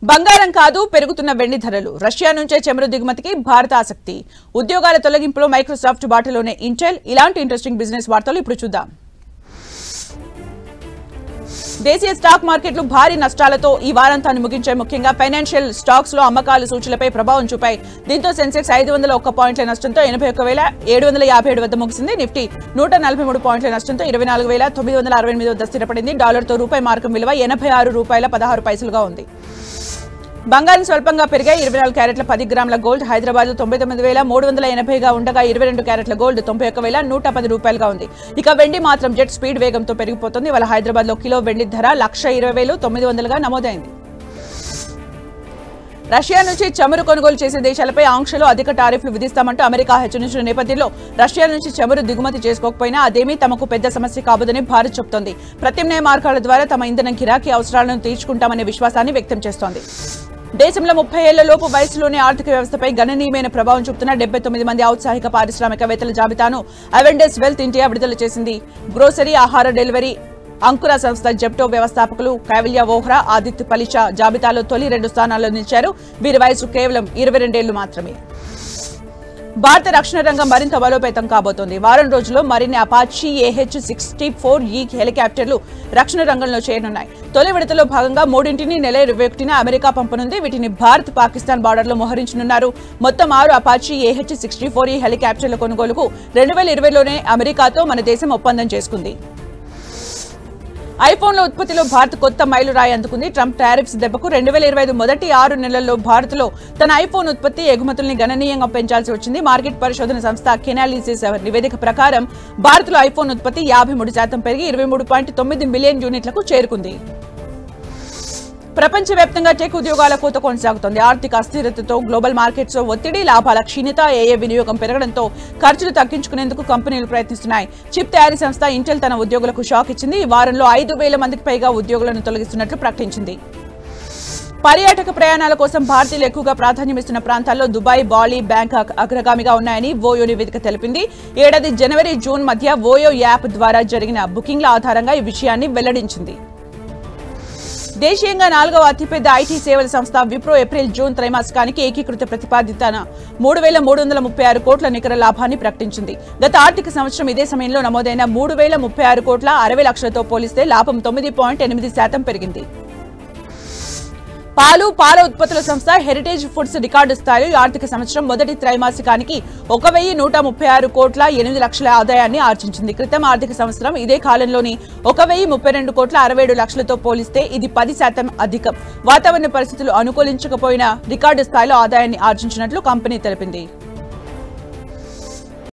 బంగారం కాదు పెరుగుతున్న వెండి ధరలు. రష్యా నుంచే చమురు దిగుమతికి భారత ఆసక్తి. ఉద్యోగాల తొలగింపులో మైక్రోసాఫ్ట్ బాటలోనే ఇంటెల్. ఇలాంటి ఇంట్రెస్టింగ్ బిజినెస్ వార్తలు ఇప్పుడు చూద్దాం. దేశీయ స్టాక్ మార్కెట్లు భారీ నష్టాలతో ఈ వారాంతాన్ని ముగించాయి. ముఖ్యంగా ఫైనాన్షియల్ స్టాక్స్ లో అమ్మకాల సూచీలపై ప్రభావం చూపాయి. దీంతో సెన్సెక్స్ 501 పాయింట్ల నష్టంతో 81,757 వద్ద ముగిసింది. నిఫ్టీ 143 పాయింట్ల నష్టంతో 24,968 వద్ద స్థిరపడింది. డాలర్తో రూపాయి మార్కం విలువ ₹86.16గా ఉంది. బంగారం స్వల్పంగా పెరిగాయి. 24 క్యారెట్ల 10 గ్రాముల గోల్డ్ హైదరాబాద్ లో 99,380గా ఉండగా 22 క్యారెట్ల గోల్డ్ ₹91,110గా ఉంది. ఇక వెండి మాత్రం జెట్ స్పీడ్ వేగంతో పెరిగిపోతుంది. ఇవాళ హైదరాబాద్ లో కిలో వెండి ధర 1,20,900గా నమోదైంది. రష్యా నుంచి చమురు కొనుగోలు చేసే దేశాలపై ఆంక్షలు, అధిక టారిఫ్లు విధిస్తామంటూ అమెరికా హెచ్చరించిన నేపథ్యంలో రష్యా నుంచి చమురు దిగుమతి చేసుకోకపోయినా అదేమీ తమకు పెద్ద సమస్య కాబోదని భారత్ చెబుతోంది. ప్రత్యామ్నాయ మార్గాల ద్వారా తమ ఇంధనం గిరాకీ అవసరాలను తీర్చుకుంటామనే విశ్వాసాన్ని వ్యక్తం చేస్తోంది. దేశంలో 30 ఏళ్లలోపు వయసులోనే ఆర్థిక వ్యవస్థపై గణనీయమైన ప్రభావం చూపుతున్న 79 మంది ఔత్సాహిక పారిశ్రామికవేత్తల జాబితాను అవెండర్స్ వెల్త్ ఇండియా విడుదల చేసింది. గ్రోసరీ, ఆహార డెలివరీ అంకుర సంస్థ జెప్టో వ్యవస్థాపకులు కైవల్య వోహ్రా, ఆదిత్య పలిషా జాబితాలో తొలి 2 స్థానాల్లో నిలిచారు. వీరి వయసు కేవలం 22 ఏళ్లు మాత్రమే. భారత రక్షణ రంగం మరింత బలోపేతం కాబోతోంది. వారం రోజుల్లో మరిన్ని అపాచీ AH-64E హెలికాప్టర్లు రక్షణ రంగంలో చేరనున్నాయి. తొలి విడతలో భాగంగా 3ని నెల 21న అమెరికా పంపనుంది. వీటిని భారత్, పాకిస్తాన్ బార్డర్లో మోహరించనున్నారు. మొత్తం 6 అపాచీ AH-64E హెలికాప్టర్ల కొనుగోలుకు 2020లోనే అమెరికాతో మన దేశం ఒప్పందం చేసుకుంది. ఐఫోన్ల ఉత్పత్తిలో భారత్ కొత్త మైలురాయి అందుకుంది. ట్రంప్ టారిఫ్స్ దెబ్బకు 2025 మొదటి 6 నెలల్లో భారత్లో తన ఐఫోన్ ఉత్పత్తి, ఎగుమతుల్ని గణనీయంగా పెంచాల్సి వచ్చింది. మార్కెట్ పరిశోధన సంస్థ కెనాలిసిస్ నివేదిక ప్రకారం భారత్లో ఐఫోన్ ఉత్పత్తి 53% పెరిగి 23.9 మిలియన్ యూనిట్లకు చేరుకుంది. ప్రపంచవ్యాప్తంగా టెక్ ఉద్యోగాల కోత కొనసాగుతోంది. ఆర్థిక అస్థిరతతో, గ్లోబల్ మార్కెట్స్ ఒత్తిడి, లాభాల క్షీణత, ఏఏ వినియోగం పెరగడంతో ఖర్చులు తగ్గించుకునేందుకు కంపెనీలు ప్రయత్నిస్తున్నాయి. చిప్ తయారీ సంస్థ ఇంటెల్ తన ఉద్యోగులకు షాక్ ఇచ్చింది. ఈ వారంలో 5,000 మందికి పైగా ఉద్యోగులను తొలగిస్తున్నట్లు ప్రకటించింది. పర్యాటక ప్రయాణాల కోసం భారతీయులు ఎక్కువగా ప్రాధాన్యమిస్తున్న ప్రాంతాల్లో దుబాయ్, బాలి, బ్యాంకాక్ అగ్రగామిగా ఉన్నాయని ఓయో నివేదిక తెలిపింది. ఏడాది జనవరి, జూన్ మధ్య ఓయో యాప్ ద్వారా జరిగిన బుకింగ్ల ఆధారంగా ఈ విషయాన్ని వెల్లడించింది. దేశీయంగా 4వ అతిపెద్ద ఐటీ సేవల సంస్థ విప్రో ఏప్రిల్, జూన్ త్రైమాసికానికి ఏకీకృత ప్రతిపాదితన 3,336 కోట్ల నికర లాభాన్ని ప్రకటించింది. గత ఆర్థిక సంవత్సరం ఇదే సమయంలో నమోదైన 3,036 కోట్ల 60 లక్షలతో పోలిస్తే లాభం 9.8% పెరిగింది. పాల ఉత్పత్తుల సంస్థ హెరిటేజ్ ఫుడ్స్ రికార్డు స్థాయిలో ఈ ఆర్థిక సంవత్సరం మొదటి త్రైమాసికానికి 1,136 కోట్ల 8 లక్షల ఆదాయాన్ని ఆర్జించింది. క్రితం ఆర్థిక సంవత్సరం ఇదే కాలంలోని 1,032 కోట్ల 67 లక్షలతో పోలిస్తే ఇది 10% అధికం. వాతావరణ పరిస్థితులు అనుకూలించకపోయినా రికార్డు స్థాయిలో ఆదాయాన్ని ఆర్జించినట్లు కంపెనీ తెలిపింది.